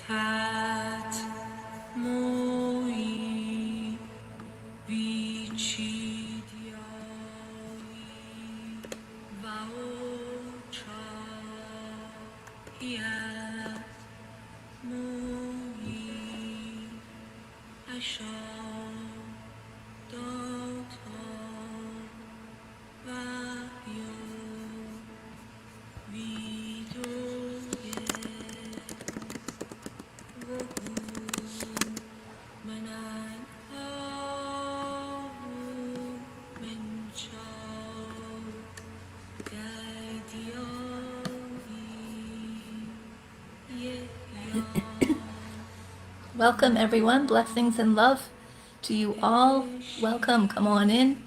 Tat moi vicidai vaucha yat moi asha doctor vayo vidoye vohu manan au menchau Welcome, everyone. Blessings and love to you all. Welcome. Come on in.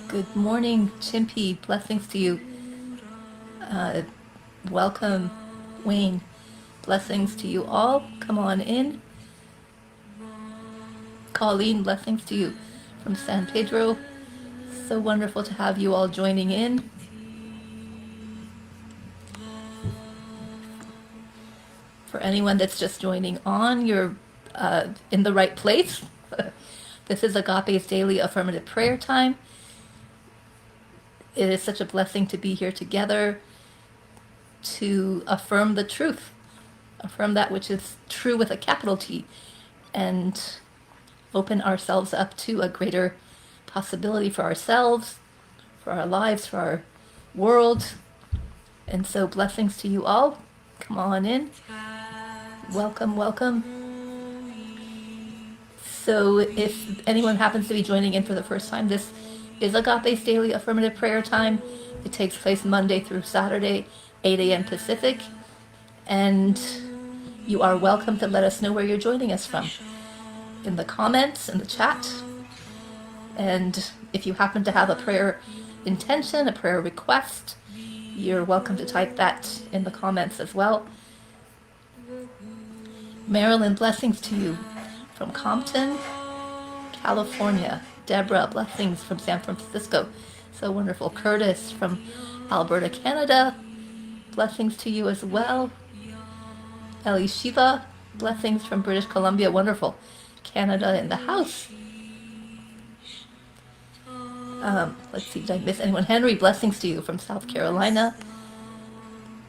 Good morning, Chimpy. Blessings to you. Welcome, Wayne. Blessings to you all. Come on in. Colleen, blessings to you from San Pedro. So wonderful to have you all joining in. For anyone that's just joining on, you're in the right place. This is Agape's daily affirmative prayer time. It is such a blessing to be here together to affirm the truth, affirm that which is true with a capital T, and open ourselves up to a greater possibility for ourselves, for our lives, for our world. And so blessings to you all. Come on in. Welcome, welcome. So if anyone happens to be joining in for the first time, this is Agape's daily affirmative prayer time. It takes place Monday through Saturday, 8 a.m. Pacific. And you are welcome to let us know where you're joining us from in the comments, in the chat. And if you happen to have a prayer intention, a prayer request, you're welcome to type that in the comments as well. Marilyn, blessings to you from Compton, California. Deborah, blessings from San Francisco. So wonderful. Curtis from Alberta, Canada. Blessings to you as well. Ellie Shiva, blessings from British Columbia. Wonderful. Canada in the house. Let's see, did I miss anyone? Henry, blessings to you from South Carolina.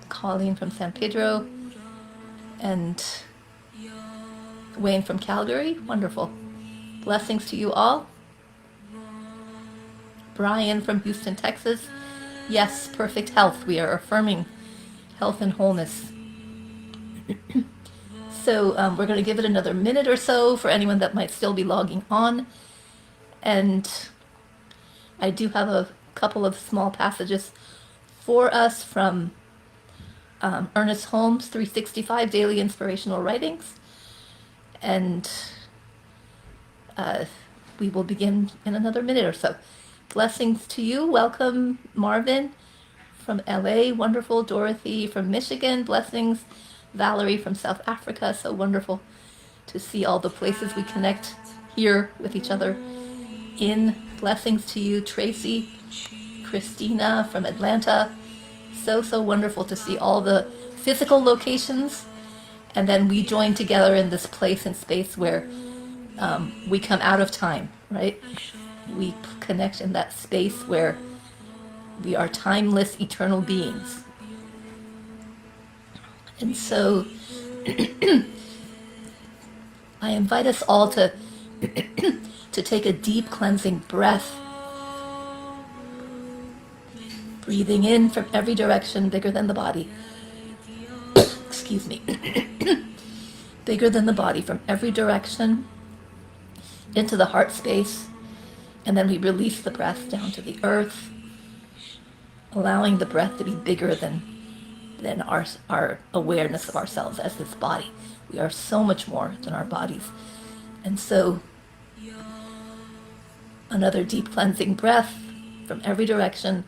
Colleen from San Pedro. And Wayne from Calgary. Wonderful. Blessings to you all. Brian from Houston, Texas. Yes, perfect health. We are affirming health and wholeness. So we're going to give it another minute or so for anyone that might still be logging on. And I do have a couple of small passages for us from Ernest Holmes' 365 Daily Inspirational Writings. And we will begin in another minute or so. Blessings to you. Welcome, Marvin from LA. Wonderful. Dorothy from Michigan. Blessings. Valerie from South Africa. So wonderful to see all the places we connect here with each other in. Blessings to you, Tracy. Christina from Atlanta. So wonderful to see all the physical locations. And then we join together in this place and space where we come out of time, right? We connect in that space where we are timeless, eternal beings. And so I invite us all to take a deep cleansing breath, breathing in from every direction, bigger than the body. Excuse me. Bigger than the body, from every direction into the heart space. And then we release the breath down to the earth, allowing the breath to be bigger than our awareness of ourselves as this body. We are so much more than our bodies. And so another deep cleansing breath from every direction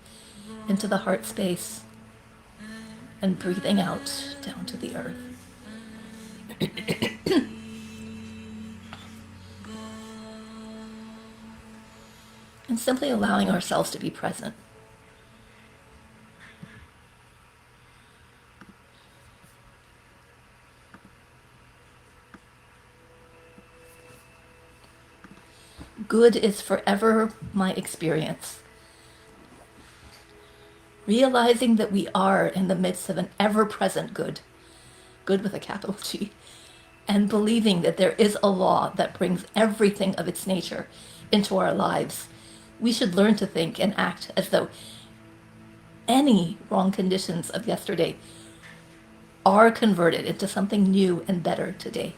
into the heart space, and breathing out down to the earth. And simply allowing ourselves to be present. good is forever my experience. Realizing that we are in the midst of an ever-present good, good with a capital G, and believing that there is a law that brings everything of its nature into our lives, we should learn to think and act as though any wrong conditions of yesterday are converted into something new and better today.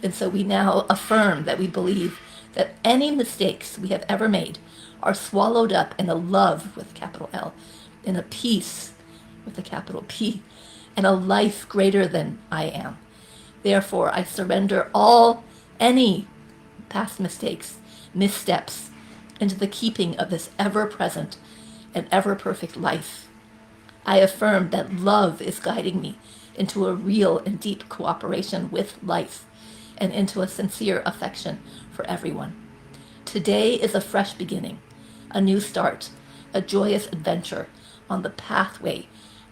And so we now affirm that we believe that any mistakes we have ever made are swallowed up in a love with capital L, in a peace with a capital P, and a life greater than I am. Therefore, I surrender any past mistakes, missteps, into the keeping of this ever-present and ever-perfect life. I affirm that love is guiding me into a real and deep cooperation with life and into a sincere affection for everyone. Today is a fresh beginning, a new start, a joyous adventure on the pathway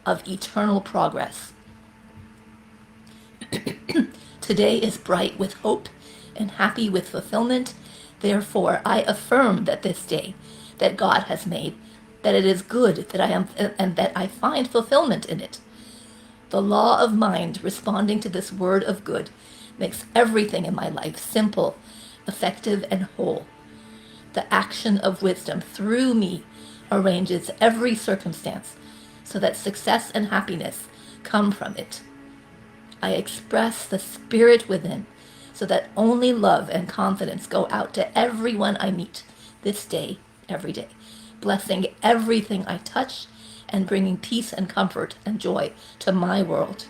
of eternal progress. Today is bright with hope and happy with fulfillment. Therefore, I affirm that this day that God has made, that it is good, that I am, and that I find fulfillment in it. The law of mind responding to this word of good makes everything in my life simple, effective, and whole. The action of wisdom through me arranges every circumstance so that success and happiness come from it. I express the spirit within so that only love and confidence go out to everyone I meet this day, every day, blessing everything I touch and bringing peace and comfort and joy to my world.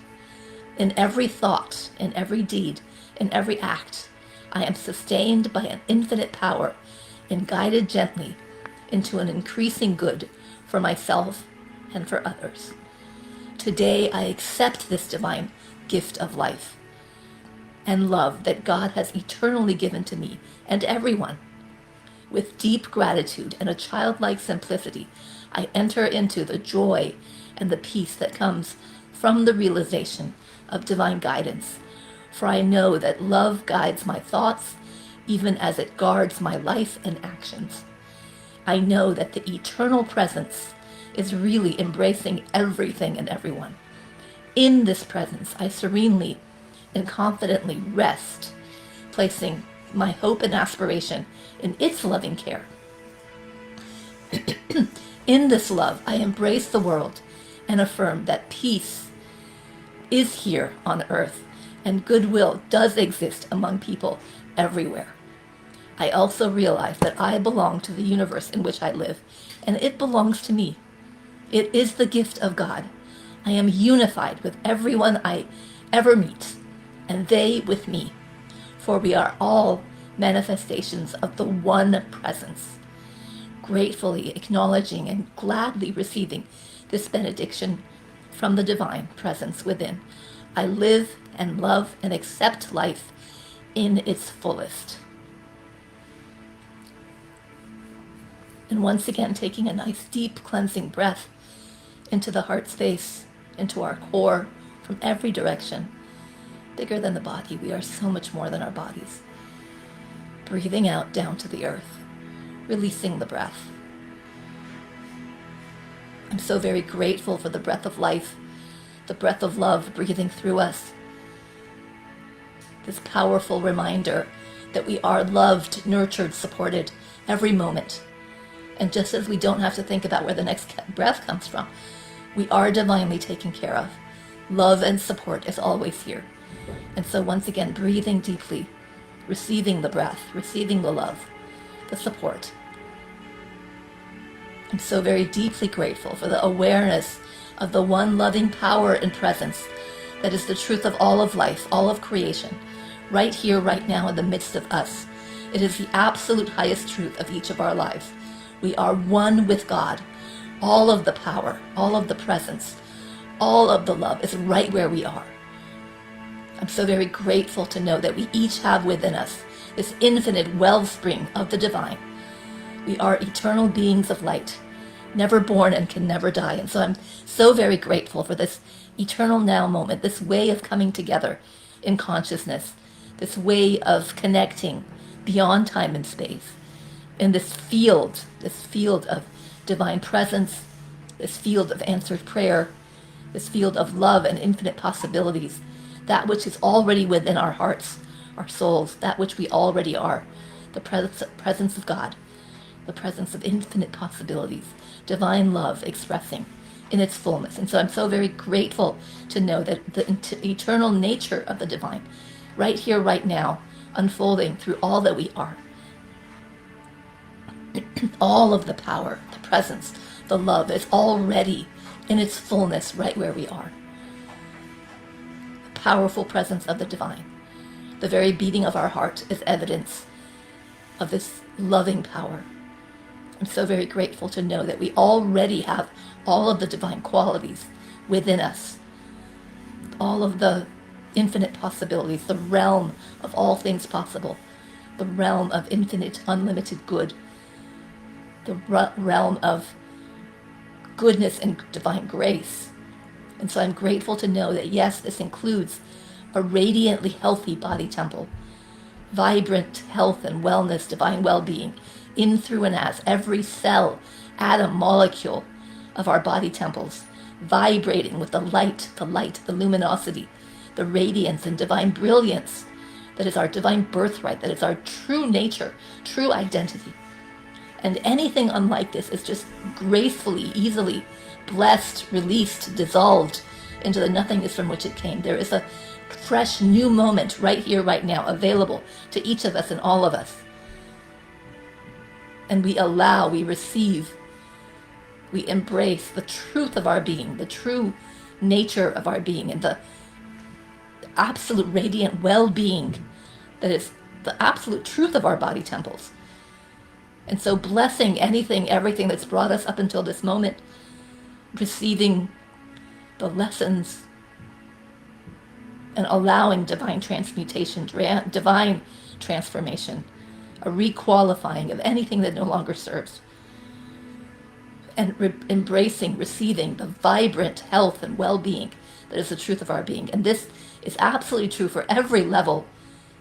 In every thought, in every deed, in every act, I am sustained by an infinite power and guided gently into an increasing good for myself and for others. Today, I accept this divine gift of life and love that God has eternally given to me and everyone. With deep gratitude and a childlike simplicity, I enter into the joy and the peace that comes from the realization of divine guidance. For I know that love guides my thoughts, even as it guards my life and actions. I know that the eternal presence is really embracing everything and everyone. In this presence, I serenely and confidently rest, placing my hope and aspiration in its loving care. In this love, I embrace the world and affirm that peace is here on earth and goodwill does exist among people everywhere. I also realize that I belong to the universe in which I live, and it belongs to me. It is the gift of God. I am unified with everyone I ever meet, and they with me, for we are all manifestations of the one presence. Gratefully acknowledging and gladly receiving this benediction from the divine presence within, I live and love and accept life in its fullest. And once again, taking a nice deep cleansing breath into the heart space, into our core, from every direction. Bigger than the body, we are so much more than our bodies. Breathing out down to the earth, releasing the breath. I'm so very grateful for the breath of life, the breath of love breathing through us. This powerful reminder that we are loved, nurtured, supported every moment. And just as we don't have to think about where the next breath comes from, we are divinely taken care of. Love and support is always here. And so once again, breathing deeply, receiving the breath, receiving the love, the support. I'm so very deeply grateful for the awareness of the one loving power and presence that is the truth of all of life, all of creation, right here, right now, in the midst of us. It is the absolute highest truth of each of our lives. We are one with God. All of the power, all of the presence, all of the love is right where we are. I'm so very grateful to know that we each have within us this infinite wellspring of the divine. We are eternal beings of light, never born and can never die. And so I'm so very grateful for this eternal now moment, this way of coming together in consciousness, this way of connecting beyond time and space, in this field of divine presence, this field of answered prayer, this field of love and infinite possibilities, that which is already within our hearts, our souls, that which we already are, the presence of God, the presence of infinite possibilities, divine love expressing in its fullness. And so I'm so very grateful to know that the eternal nature of the divine, right here, right now, unfolding through all that we are, all of the power, the presence, the love is already in its fullness right where we are. The powerful presence of the divine. The very beating of our heart is evidence of this loving power. I'm so very grateful to know that we already have all of the divine qualities within us, all of the infinite possibilities, the realm of all things possible, the realm of infinite, unlimited good, the realm of goodness and divine grace. And so I'm grateful to know that, yes, this includes a radiantly healthy body temple, vibrant health and wellness, divine well-being, in, through, and as every cell, atom, molecule of our body temples, vibrating with the light, the luminosity, the radiance and divine brilliance that is our divine birthright, that is our true nature, true identity. And anything unlike this is just gracefully, easily blessed, released, dissolved into the nothingness from which it came. There is a fresh new moment right here, right now, available to each of us and all of us. And we allow, we receive, we embrace the truth of our being, the true nature of our being, and the absolute radiant well-being that is the absolute truth of our body temples. And so blessing anything, everything that's brought us up until this moment, receiving the lessons and allowing divine transmutation, divine transformation, a requalifying of anything that no longer serves, and embracing, receiving the vibrant health and well-being that is the truth of our being. And this is absolutely true for every level,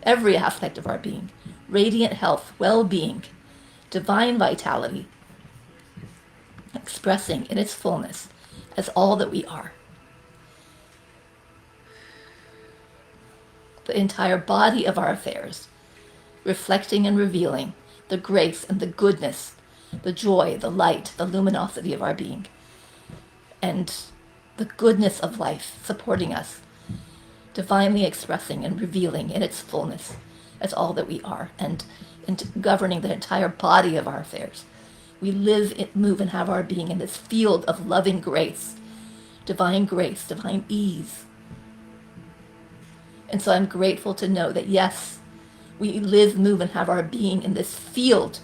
every aspect of our being. Radiant health, well-being, divine vitality, expressing in its fullness as all that we are. The entire body of our affairs, reflecting and revealing the grace and the goodness, the joy, the light, the luminosity of our being, and the goodness of life supporting us, divinely expressing and revealing in its fullness as all that we are, and governing the entire body of our affairs. We live, move, and have our being in this field of loving grace, divine ease. And so I'm grateful to know that, yes, we live, move, and have our being in this field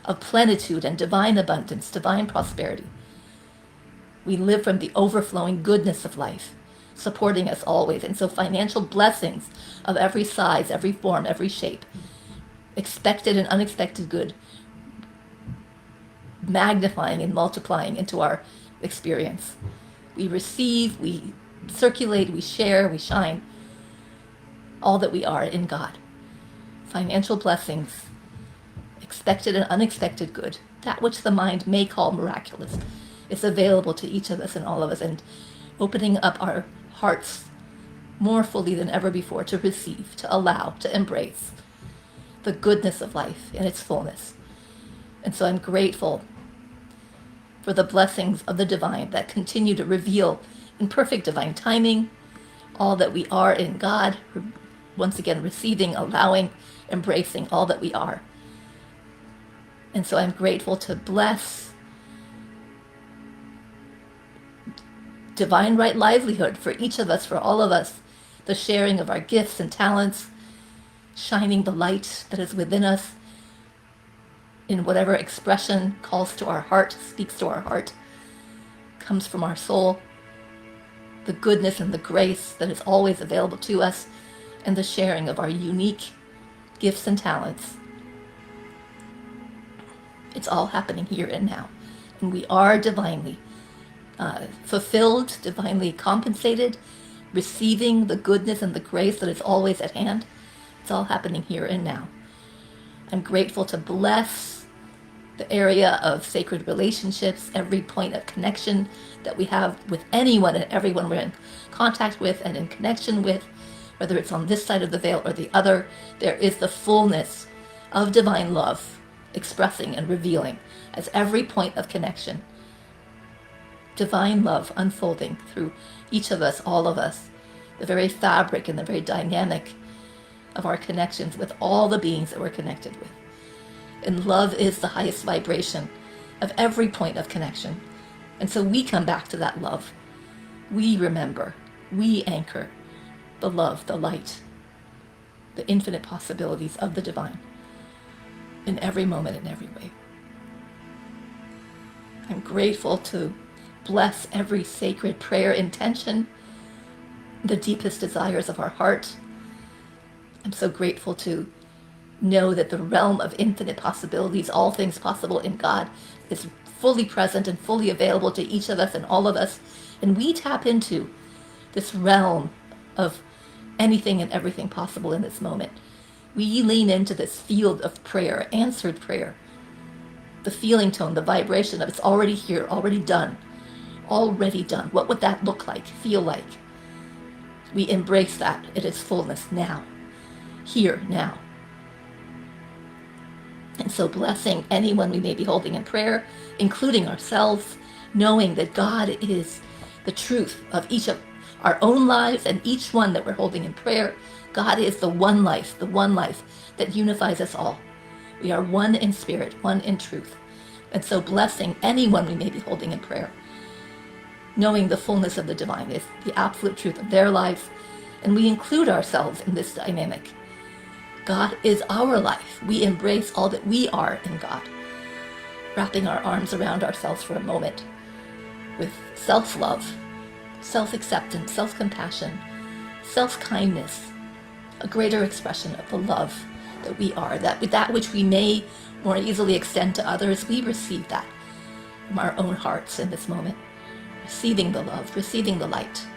of plenitude and divine abundance, divine prosperity. We live from the overflowing goodness of life, supporting us always. And so financial blessings of every size, every form, every shape, expected and unexpected good, magnifying and multiplying into our experience. We receive, we circulate, we share, we shine, all that we are in God. Financial blessings, expected and unexpected good, that which the mind may call miraculous, is available to each of us and all of us, and opening up our hearts more fully than ever before to receive, to allow, to embrace the goodness of life in its fullness. And so I'm grateful for the blessings of the divine that continue to reveal in perfect divine timing all that we are in God, once again receiving, allowing, embracing all that we are. And so I'm grateful to bless divine right livelihood for each of us, for all of us, the sharing of our gifts and talents, shining the light that is within us in whatever expression calls to our heart, speaks to our heart, comes from our soul, the goodness and the grace that is always available to us, and the sharing of our unique gifts and talents. It's all happening here and now. And we are divinely fulfilled, divinely compensated, receiving the goodness and the grace that is always at hand. It's all happening here and now. I'm grateful to bless the area of sacred relationships, every point of connection that we have with anyone and everyone we're in contact with and in connection with, whether it's on this side of the veil or the other. There is the fullness of divine love expressing and revealing as every point of connection. Divine love unfolding through each of us, all of us, the very fabric and the very dynamic of our connections with all the beings that we're connected with. And love is the highest vibration of every point of connection. And so we come back to that love. We remember, we anchor the love, the light, the infinite possibilities of the divine in every moment, in every way. I'm grateful to bless every sacred prayer intention, the deepest desires of our heart. I'm so grateful to know that the realm of infinite possibilities, all things possible in God, is fully present and fully available to each of us and all of us. And we tap into this realm of anything and everything possible in this moment. We lean into this field of prayer, answered prayer, the feeling tone, the vibration of it's already here, already done, already done. What would that look like, feel like? We embrace that in its fullness now, here, now. And so blessing anyone we may be holding in prayer, including ourselves, knowing that God is the truth of each of our own lives and each one that we're holding in prayer. God is the one life that unifies us all. We are one in spirit, one in truth. And so blessing anyone we may be holding in prayer, knowing the fullness of the divine is the absolute truth of their life, and we include ourselves in this dynamic. God is our life. We embrace all that we are in God, wrapping our arms around ourselves for a moment with self-love, self-acceptance, self-compassion, self-kindness, a greater expression of the love that we are, that which we may more easily extend to others. We receive that from our own hearts in this moment, receiving the love, receiving the light,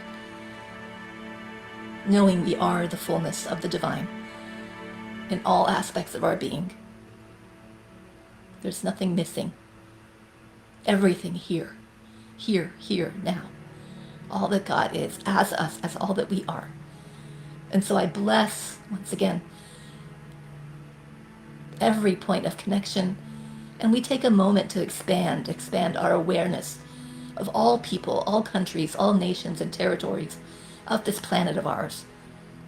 knowing we are the fullness of the divine in all aspects of our being. There's nothing missing. Everything here, now. All that God is, as us, as all that we are. And so I bless, once again, every point of connection, and we take a moment to expand our awareness of all people, all countries, all nations and territories of this planet of ours,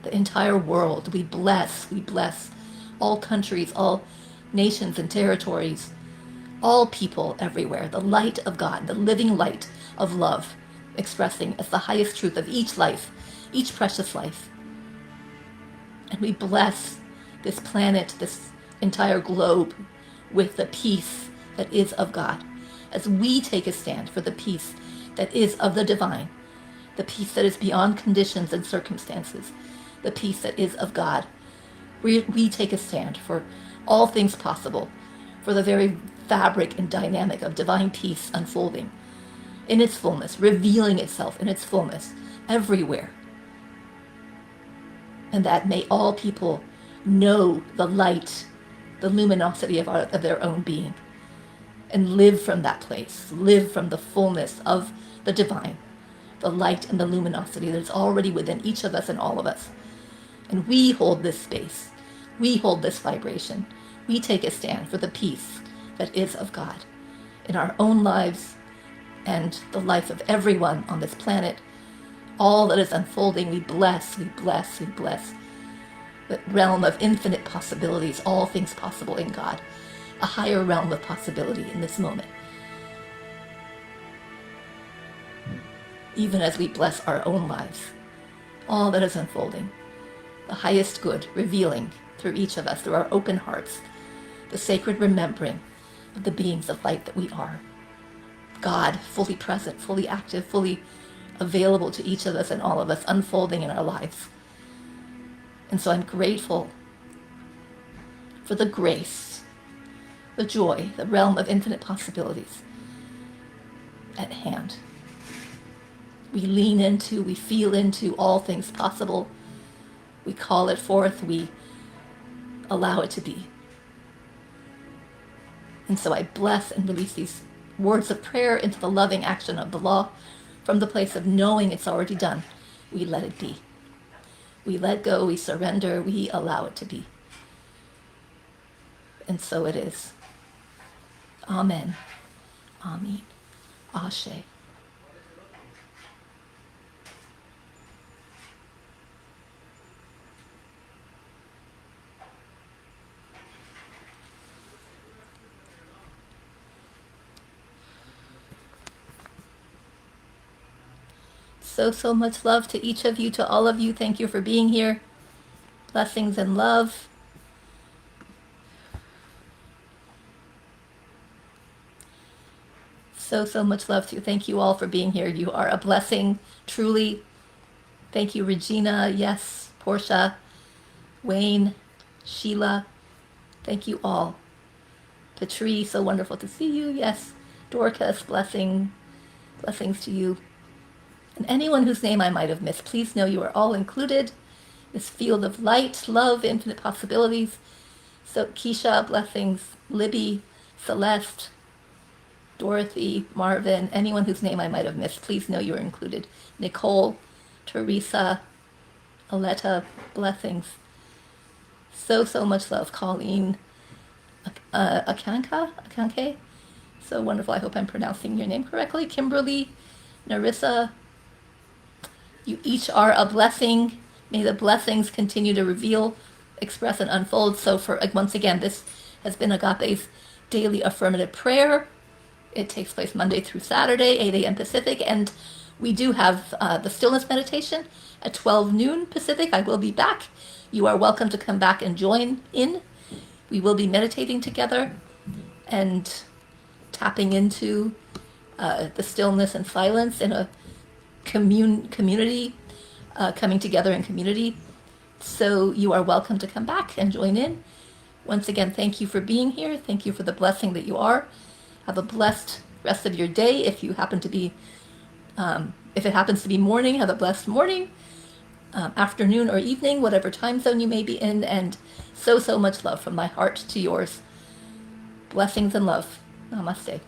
the entire world. We bless all countries, all nations and territories, all people everywhere, the light of God, the living light of love, expressing as the highest truth of each life, each precious life. And we bless this planet, this entire globe, with the peace that is of God, as we take a stand for the peace that is of the divine, the peace that is beyond conditions and circumstances, the peace that is of God. We take a stand for all things possible, for the very fabric and dynamic of divine peace unfolding in its fullness, revealing itself in its fullness everywhere. And that may all people know the light, the luminosity of their own being, and live from that place, live from the fullness of the divine, the light and the luminosity that is already within each of us and all of us. And we hold this space. We hold this vibration. We take a stand for the peace that is of God in our own lives and the life of everyone on this planet. All that is unfolding, we bless. The realm of infinite possibilities, all things possible in God, a higher realm of possibility in this moment. Even as we bless our own lives, all that is unfolding, the highest good revealing through each of us, through our open hearts, the sacred remembering of the beings of light that we are. God, fully present, fully active, fully available to each of us and all of us, unfolding in our lives. And so I'm grateful for the grace, the joy, the realm of infinite possibilities at hand. We lean into, we feel into all things possible. We call it forth, we allow it to be. And so I bless and release these words of prayer into the loving action of the law from the place of knowing it's already done. We let it be. We let go, we surrender, we allow it to be. And so it is. Amen. Amen. Ashe. So much love to each of you, to all of you. Thank you for being here. Blessings and love. So much love to you. Thank you all for being here. You are a blessing, truly. Thank you, Regina. Yes, Portia, Wayne, Sheila. Thank you all. Patrice, so wonderful to see you. Yes, Dorcas, blessings to you. And anyone whose name I might have missed, please know you are all included. This field of light, love, infinite possibilities. So Keisha, blessings. Libby, Celeste, Dorothy, Marvin, anyone whose name I might have missed, please know you are included. Nicole, Teresa, Aletta, blessings. So much love. Colleen, Akanke, so wonderful. I hope I'm pronouncing your name correctly. Kimberly, Narissa, you each are a blessing. May the blessings continue to reveal, express, and unfold. So once again, this has been Agape's daily affirmative prayer. It takes place Monday through Saturday, 8 a.m. Pacific, and we do have the stillness meditation at 12 noon Pacific. I will be back. You are welcome to come back and join in. We will be meditating together and tapping into the stillness and silence in a community, coming together in community. So you are welcome to come back and join in. Once again, thank you for being here. Thank you for the blessing that you are. Have a blessed rest of your day. If it happens to be morning, have a blessed morning, afternoon or evening, whatever time zone you may be in. And so much love from my heart to yours. Blessings and love. Namaste.